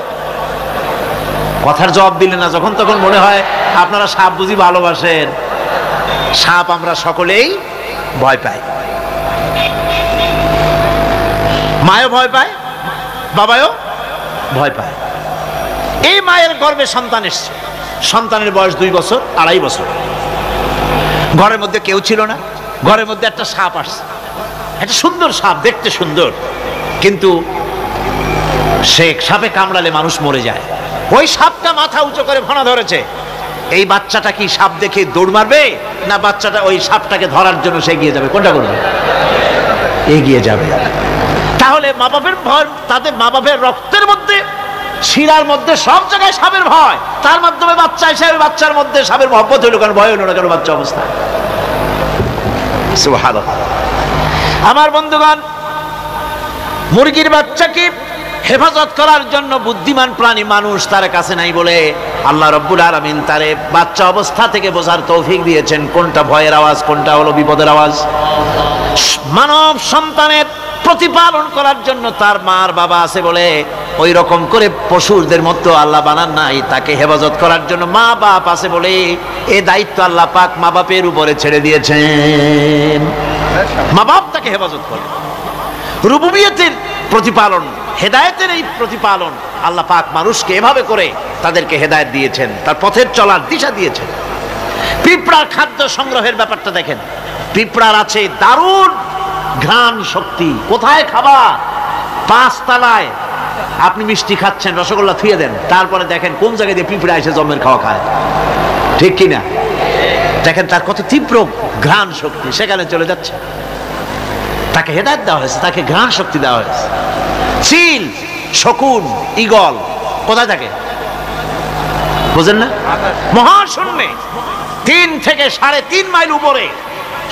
কথার জবাব দিলে না, যখন তখন মনে হয় আপনারা সাপ বুঝি ভালোবাসেন। সাপ আমরা সকলেই ভয় পাই, মায়ও ভয় পায়, বাবাও ভয় পায়। এই মায়ের গর্ভে সন্তান এসছে, সন্তানের বয়স 2 বছর, 2.5 বছর। ঘরের মধ্যে কেউ ছিল না, ঘরের মধ্যে একটা সাপ আসছে, একটা সুন্দর সাপ, দেখতে সুন্দর, কিন্তু সে সাপে কামড়ালে মানুষ মরে যায়। ওই সাপটা মাথা উঁচু করে ফনা ধরেছে। এই বাচ্চাটা কি সাপ দেখে দৌড় মারবে, না বাচ্চাটা ওই সাপটাকে ধরার জন্য সে এগিয়ে যাবে? কোনটা করবে? এগিয়ে যাবে। তাহলে মা বাপের ভয়, তাদের মা বাপের রক্তের মধ্যে, শিরার মধ্যে, সব জায়গায় সাপের ভয়, তার মাধ্যমে বাচ্চা হিসেবে বাচ্চার মধ্যে সাপের মহব্বত হইল কেন, ভয় হইল না কেন বাচ্চা অবস্থা? সুবহানাল্লাহ। আমার বন্ধুগণ, মুরগির বাচ্চাকে হেফাজত করার জন্য বুদ্ধিমান প্রাণী মানুষ তার কাছে নাই বলে আল্লাহ রাব্বুল আলামিন তারে বাচ্চা অবস্থা থেকে বোঝার তৌফিক দিয়েছেন কোনটা ভয়ের আওয়াজ, কোনটা হলো বিপদের আওয়াজ। মানব সন্তানের প্রতিপালন করার জন্য তার মার বাবা আছে বলে ওই রকম করে পশুদের মতো আল্লাহ বানান নাই, তাকে হেফাজত করার জন্য মা বাপ আছে বলে এই দায়িত্ব আল্লাহ পাক মা বাপের উপরে ছেড়ে দিয়েছেন। মা বাপ তাকে হেফাজত করে। রুবুবিয়তের প্রতিপালন, হেদায়েতের এই প্রতিপালন আল্লাহ পাক মানুষকে এভাবে করে তাদেরকে হেদায়েত দিয়েছেন, তার পথের চলার দিশা দিয়েছেন। পিঁপড়ার খাদ্য সংগ্রহের ব্যাপারটা দেখেন। পিঁপড়ার আছে দারুণ ঘ্রাণ শক্তি। কোথায় খাবা? 5 তলায় আপনি মিষ্টি খাচ্ছেন, রসগোল্লা থুয়ে দেন, তারপরে দেখেন কোন জায়গায় দিয়ে পিঁপড়া এসে জমের খাওয়া খায়, ঠিক কিনা? দেখেন তার কত তীব্র ঘ্রাণ শক্তি, সেখানে চলে যাচ্ছে। তাকে হেদায়েত দেওয়া হয়েছে, তাকে ঘ্রাণ শক্তি দেওয়া হয়েছে। চিল, শকুন, ঈগল কোথায় থাকে বুঝেন না? মহাশূন্যে 3 থেকে 3.5 মাইল উপরে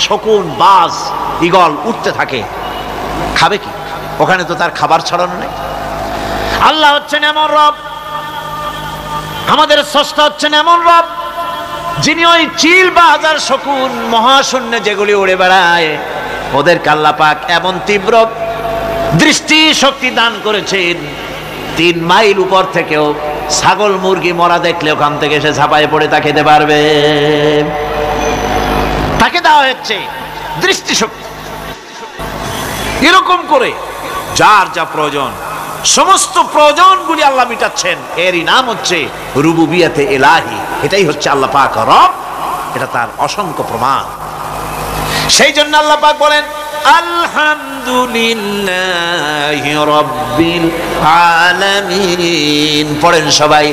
শকুন, বাজ, ঈগল উঠতে থাকে। খাবে কি? ওখানে তো তার খাবার ছড়ানো নেই। আল্লাহ হচ্ছেন এমন রব, আমাদের স্রষ্টা হচ্ছেন এমন রব, যিনি ওই চিল, বাজ আর শকুন মহাশূন্যে যেগুলি উড়ে বেড়ায়, ওদেরকে আল্লাহ পাক এমন তীব্র দৃষ্টি শক্তি দান করেছেন, 3 মাইল উপর থেকেও ছাগল মুরগি মরা দেখলে ওখান থেকে সে ঝাঁপায় পড়ে তা খেতে পারবে। তাকে দেওয়া হচ্ছে দৃষ্টিশক্তি। এরকম করে যার যা প্রয়োজন, সমস্ত প্রয়োজনগুলি আল্লাহ মিটাচ্ছেন। এরই নাম হচ্ছে রুবুবিয়াতে ইলাহি। এটাই হচ্ছে আল্লাহ পাক রব, এটা তার অসংখ্য প্রমাণ। সেই জন্য আল্লাহ পাক বলেন আলহামদুলিল্লাহি রাব্বিল আলামিন। পড়েন সবাই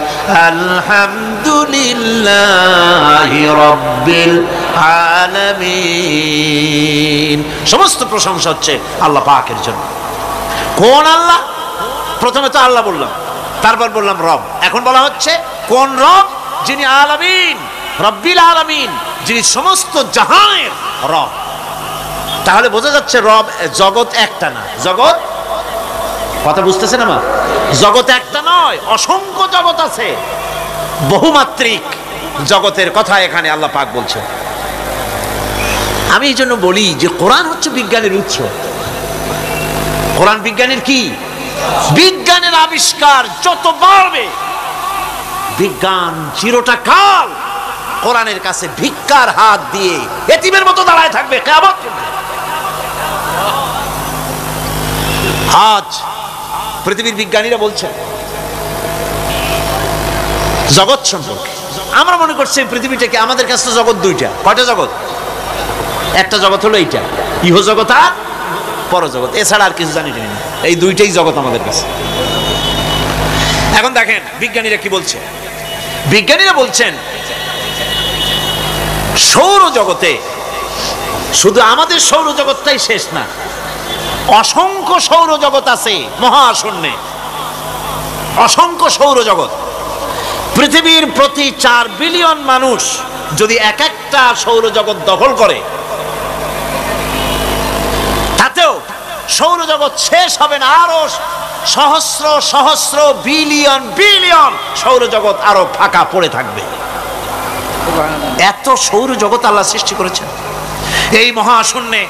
আলহামদুলিল্লাহি রাব্বিল আলামিন। সমস্ত প্রশংসা হচ্ছে আল্লাহ পাকের জন্য। কোন আল্লাহ? প্রথমে তো আল্লাহ বললাম, তারপর বললাম রব, এখন বলা হচ্ছে কোন রব? যিনি আলামিন, রব্বিল আলামিন, যিনি সমস্ত জাহানের রব। তাহলে বোঝা যাচ্ছে রব, জগৎ একটা না। জগৎ, কথা বুঝতেছেন আমার? জগৎ একটা নয়, অসংখ্য জগৎ আছে, বহুমাত্রিক জগতের কথা এখানে আল্লাহ পাক বলছেন। আমি এই জন্য বলি যে কোরআন হচ্ছে বিজ্ঞানের উৎস। কোরআন বিজ্ঞানের কি? বিজ্ঞানের আবিষ্কার যত বাড়বে, বিজ্ঞান চিরটা কাল কোরআনের কাছে ভিক্ষার হাত দিয়ে এতিমের মতো দাঁড়ায় থাকবে কিয়ামত পর্যন্ত। আজ পৃথিবীর বিজ্ঞানীরা বলছেন জগৎ সম্পর্কে, আমরা মনে করছি পৃথিবীটাকে, আমাদের কাছে জগৎ দুইটা। কয়টা জগৎ? একটা জগৎ হলো এইটা, ইহজগৎ আর পরজগৎ, এছাড়া আর কিছু জানি না। এই দুইটাই জগৎ আমাদের কাছে। এখন দেখেন বিজ্ঞানীরা কি বলছে। বিজ্ঞানীরা বলছেন সৌরজগতে শুধু আমাদের সৌরজগৎটাই শেষ না, অসংখ্য সৌরজগৎ আছে মহাশূন্যে, অসংখ্য সৌরজগৎ। পৃথিবীর প্রতি 4 বিলিয়ন মানুষ যদি এক একটা সৌরজগৎ দখল করে, তাতেও সৌরজগৎ শেষ হবে না, আরো সহস্র সহস্র বিলিয়ন বিলিয়ন সৌরজগৎ আরো ফাঁকা পড়ে থাকবে। এত সৌরজগৎ আল্লাহ সৃষ্টি করেছেন। এই মহাশূন্যে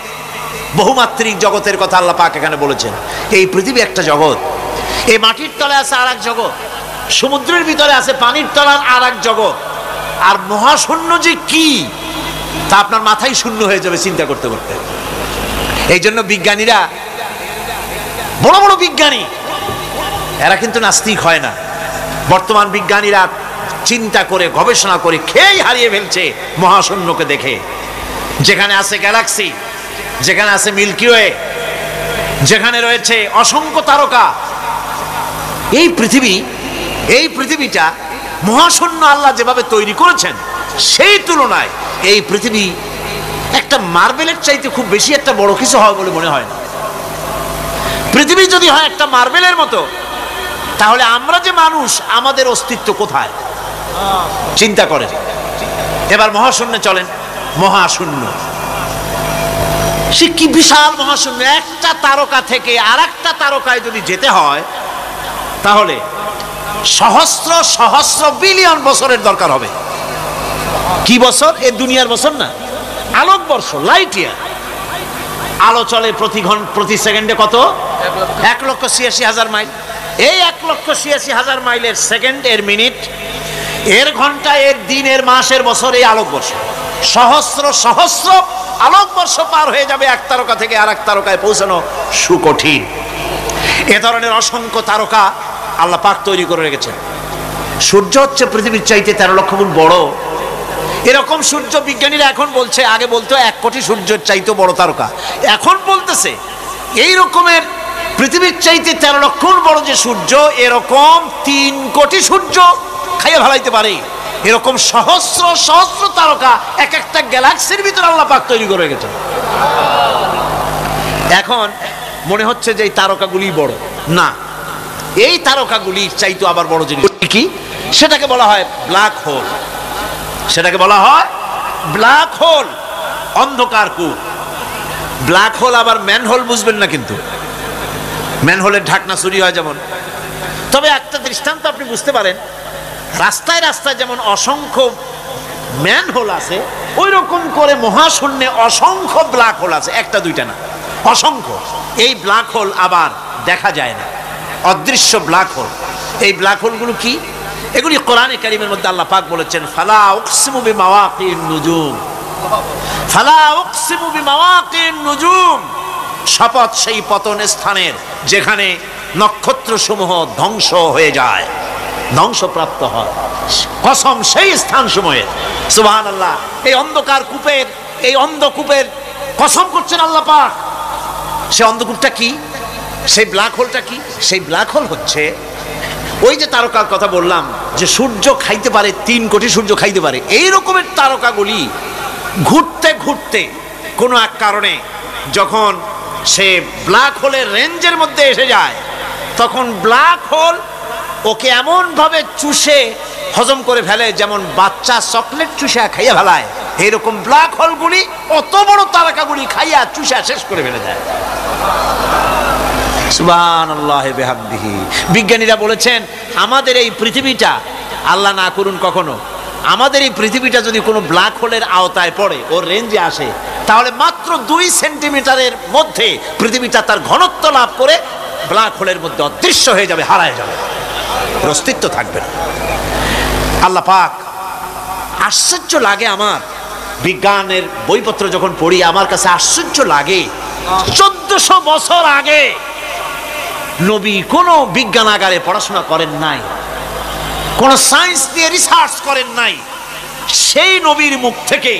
বহুমাত্রিক জগতের কথা আল্লাহ পাক এখানে বলেছেন। এই পৃথিবী একটা জগৎ, এই মাটির তলে আছে আর এক জগৎ, সমুদ্রের ভিতরে আছে পানির তলার আর এক জগৎ। আর মহাশূন্য যে কি তা আপনার মাথায় শূন্য হয়ে যাবে চিন্তা করতে করতে। এই জন্য বিজ্ঞানীরা, বড় বড় বিজ্ঞানী, এরা কিন্তু নাস্তিক হয় না। বর্তমান বিজ্ঞানীরা চিন্তা করে গবেষণা করে খেই হারিয়ে ফেলছে মহাশূন্যকে দেখে, যেখানে আছে গ্যালাক্সি, যেখানে আছে মিল্কি ওয়ে, যেখানে রয়েছে অসংখ্য তারকা। এই পৃথিবীটা মহাশূন্য আল্লাহ যেভাবে তৈরি করেছেন, সেই তুলনায় এই পৃথিবী একটা মার্বেলের চাইতে খুব বেশি একটা বড় কিছু হবে বলে মনে হয় না। পৃথিবী যদি হয় একটা মার্বেলের মতো, তাহলে আমরা যে মানুষ, আমাদের অস্তিত্ব কোথায় চিন্তা করেন। এবার মহাশূন্যে চলেন। মহাশূন্য সে কি বিশাল মহাশূন্য। একটা তারকা থেকে আর একটা তারকায় যদি যেতে হয়, তাহলে সহস্র সহস্র বিলিয়ন বছরের দরকার হবে। কি বছর? এ দুনিয়ার বছর না, আলোক বর্ষ, লাইট ইয়ার। আলো চলে প্রতি সেকেন্ডে কত? 1,86,000 মাইল। এই 1,86,000 মাইলের সেকেন্ড, এর মিনিট, এর ঘন্টা, এর দিন, এর মাস, এর বছর, এই আলোক বর্ষ। সহস্র সহস্র আলোক বর্ষ পার হয়ে যাবে এক তারকা থেকে আর এক তারকায় পৌঁছানো সুকঠিন। এ ধরনের অসংখ্য তারকা আল্লাহ পাক তৈরি করে রেখেছেন। সূর্য হচ্ছে পৃথিবীর চাইতে 13 লক্ষ গুণ বড়। এরকম সূর্য বিজ্ঞানীরা এখন বলছে, আগে বলতো 1 কোটি সূর্যের চাইতে বড় তারকা, এখন বলতেছে এই রকমের পৃথিবীর চাইতে 13 লক্ষ গুণ বড় যে সূর্য, এরকম 3 কোটি সূর্য খাইয়ে ফেলাইতে পারে। এরকম সহস্র সহস্র তারকা এক একটা গ্যালাক্সির ভিতরে আল্লাহ পাক তৈরি করে রেখেছেন। এখন মনে হচ্ছে যে এই তারকাগুলি বড় না, এই তারকাগুলির চাইতে আবার বড় জিনিস কি, সেটাকে বলা হয় ব্ল্যাক হোল। সেটাকে বলা হয় ব্ল্যাক হোল, অন্ধকার কূপ। ব্ল্যাক হোল আবার ম্যানহোল বুঝবেন না, কিন্তু ম্যানহোলের ঢাকনা চুরি হয় যেমন। তবে একটা দৃষ্টান্ত আপনি বুঝতে পারেন, রাস্তায় রাস্তায় যেমন অসংখ্য ম্যানহোল আছে, ওই রকম করে মহাশূন্যে অসংখ্য ব্ল্যাক হোল আছে, একটা দুইটা না, অসংখ্য। এই ব্ল্যাক হোল আবার দেখা যায় না, অদৃশ্য ব্ল্যাক হোল। এই ব্ল্যাক হোলগুলো কি? এগুলি কোরআনে কারীমের মধ্যে আল্লাহ পাক বলেছেন, ফালা উকসিমু বিমাওয়াকিন নুজুম, ফালা উকসিমু বিমাওয়াকিন নুজুম, শপথ সেই পতন স্থানের যেখানে নক্ষত্র সমূহ ধ্বংস হয়ে যায়, ধ্বংসপ্রাপ্ত হয়, কসম সেই স্থান সমূহের। সুবহানাল্লাহ। এই অন্ধকার কূপের, এই অন্ধকূপের কসম করছেন আল্লাহ পাক। সে অন্ধকূপটা কি? সেই ব্ল্যাক হোলটা কি? সেই ব্ল্যাক হোল হচ্ছে ওই যে তারকার কথা বললাম, যে সূর্য খাইতে পারে, 3 কোটি সূর্য খাইতে পারে, এই রকমের তারকাগুলি ঘুরতে ঘুরতে কোনো এক কারণে যখন সে ব্ল্যাক হোলের রেঞ্জের মধ্যে এসে যায়, তখন ব্ল্যাক হোল ওকে এমন ভাবে চুষে হজম করে ফেলে, যেমন বাচ্চা চকলেট চুষা খাইয়া ফেলায়, এইরকম ব্ল্যাক হোলগুলি অত বড় তারকাগুলি খাইয়া চুষা শেষ করে ফেলে যায়। সুবহানাল্লাহ বিহামদিহি। বিজ্ঞানীরা বলেছেন, আমাদের এই পৃথিবীটা, আল্লাহ না করুন কখনো, আমাদের এই পৃথিবীটা যদি কোনো ব্ল্যাক হোলের আওতায় পড়ে, ওর রেঞ্জে আসে, তাহলে মাত্র 2 সেন্টিমিটারের মধ্যে পৃথিবীটা তার ঘনত্ব লাভ করে ব্ল্যাক হোলের মধ্যে অদৃশ্য হয়ে যাবে, হারায় যাবে, অস্তিত্ব থাকবে না। আল্লাহ পাক আশ্চর্য লাগে আমার, বিজ্ঞানের বইপত্র যখন পড়ি আমার কাছে আশ্চর্য লাগে, 1400 বছর আগে নবী কোনো বিজ্ঞানাগারে পড়াশোনা করেন নাই, কোন সায়েন্স নিয়ে রিসার্চ করেন নাই। সেই নবীর মুখ থেকে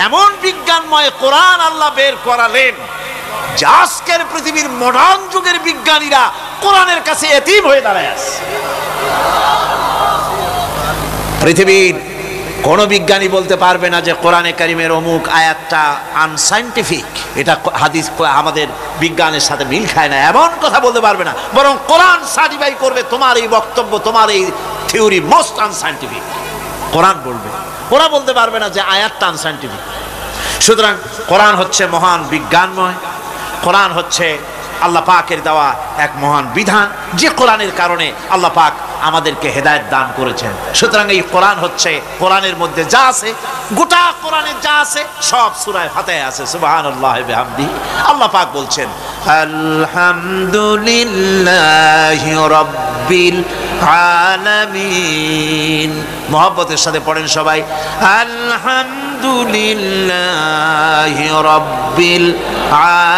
এমন বিজ্ঞানময় কোরআন আল্লাহ বের করালেন যে আজকের পৃথিবীর মডার্ন যুগের বিজ্ঞানীরা কোরআনের কাছে এতিম হয়ে দাঁড়ায় আছে। পৃথিবীর কোন বিজ্ঞানী বলতে পারবে না যে কোরআনে কারিমের অমুক আয়াতটা আনসাইন্টিফিক, এটা হাদিস আমাদের বিজ্ঞানের সাথে মিল খায় না, এমন কথা বলতে পারবে না। বরং কোরআন সার্টিফাই করবে তোমার এই বক্তব্য, তোমার এই থিওরি মোস্ট আনসাইন্টিফিক। কোরআন বলবে, ওরা বলতে পারবে না যে আয়াতটা আনসাইন্টিফিক। সুতরাং কোরআন হচ্ছে মহান বিজ্ঞানময়, কোরআন হচ্ছে আল্লাহ পাকের দেওয়া এক মহান বিধান, যে কোরআনের কারণে আল্লাহ পাক আমাদেরকে হেদায়েত দান করেছেন। সুতরাং এই কোরআন হচ্ছে, কোরআনের মধ্যে যা আছে, গোটা কোরআনে যা আছে সব সূরা ফাতিহা আছে। সুবহানাল্লাহি ওয়া বিহামদিহি। আল্লাহ পাক বলছেন আলহামদুলিল্লাহি রাব্বিল আলামিন। মুহাব্বতের সাথে পড়েন সবাই, আলহামদুলিল্লাহি রাব্বিল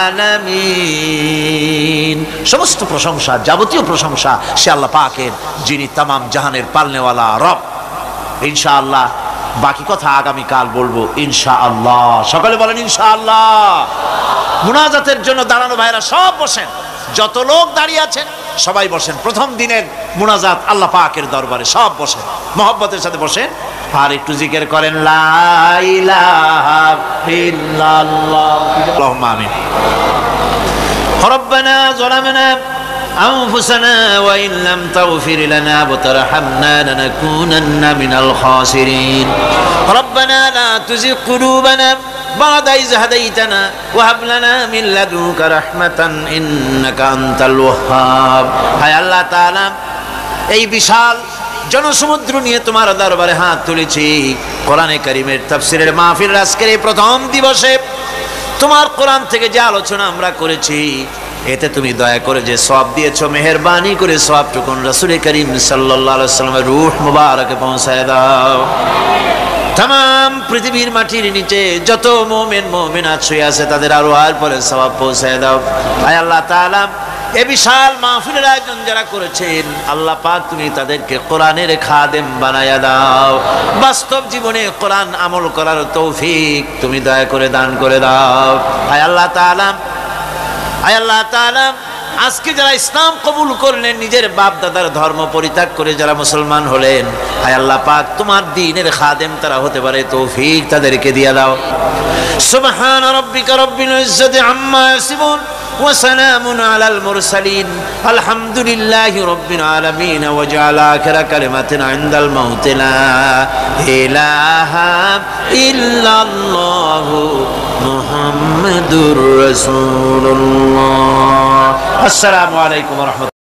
আলামিন। সমস্ত প্রশংসা, যাবতীয় প্রশংসা সে আল্লাহ পাকের, যিনি তামাম জাহানের পালনেওয়ালা রব। ইনশাআল্লাহ বাকি কথা আগামীকাল বলবো ইনশাআল্লাহ। সকালে বলেন ইনশাআল্লাহ। মুনাজাতের জন্য দাঁড়ানো ভাইরা সব বসেন, যত লোক দাঁড়িয়ে আছেন সবাই বসেন। প্রথম দিনের মুনাজাত আল্লাহ পাকের দরবারে, সব বসেন, মুহাব্বতের সাথে বসেন আর একটু জিকির করেন লা ইলাহা ইল্লাল্লাহ। আল্লাহুম্মা আমিন। রব্বানা যালামনা أنفسنا وإن لم تغفر لنا وترحمنا لنكونن من الخاسرين ربنا لا تزغ قلوبنا بعد إذ هديتنا وهب لنا من لدنك رحمة إنك أنت الوهاب। হায় আল্লাহ তাআলা, এই বিশাল জনসমুদ্র নিয়ে তোমার দরবারে হাত তুলেছি। কোরআনে কারীমের তাফসীরের মাহফিল আজকের এই প্রথম দিবসে তোমার কোরআন থেকে যে আলোচনা আমরা করেছি, এতে তুমি দয়া করে যে সওয়াব দিয়েছো, মেহেরবানি করে সওয়াবটুকুন রাসূল করিম সাল্লাল্লাহু আলাইহি ওয়াসাল্লামের রূহ মুবারকে পৌঁছায় দাও। तमाम পৃথিবীর মাটির নিচে যত মুমিন মুমিনাত শুয়ে আছে তাদের আরওয়ার পরে সওয়াব পৌঁছায় দাও। আয় আল্লাহ তাআলা, এই বিশাল মাহফিলের আয়োজন যারা করেছেন আল্লাহ পাক তুমি তাদেরকে কোরআনের খাদেম বানায়া দাও। বাস্তব জীবনে কোরআন আমল করার তৌফিক তুমি দয়া করে দান করে দাও। আয় আল্লাহ তাআলা, আয় আল্লাহ তাআলা, আজকে যারা ইসলাম কবুল করলেন, নিজের বাপ দাদার ধর্ম পরিত্যাগ করে যারা মুসলমান হলেন, আয় আল্লাহ পাক তোমার দ্বীনের খাদেম তারা হতে পারে তৌফিক তাদেরকে দিয়ে দাও। সুবহান রাব্বিকা রাব্বিল ইজ্জাতি আম্মা ইয়াসিফুন ওয়া সালামুন আলাল মুরসালিন আলহামদুলিল্লাহি রাব্বিল আলামিন ওয়া জাআলা আখিরা কালিমাতিনা ইনদাল মাউত লা ইলাহা ইল্লাল্লাহু মুহাম্মাদুর রাসূলুল্লাহ। আসসালামু আলাইকুম ওয়া রাহমাতুল্লাহ।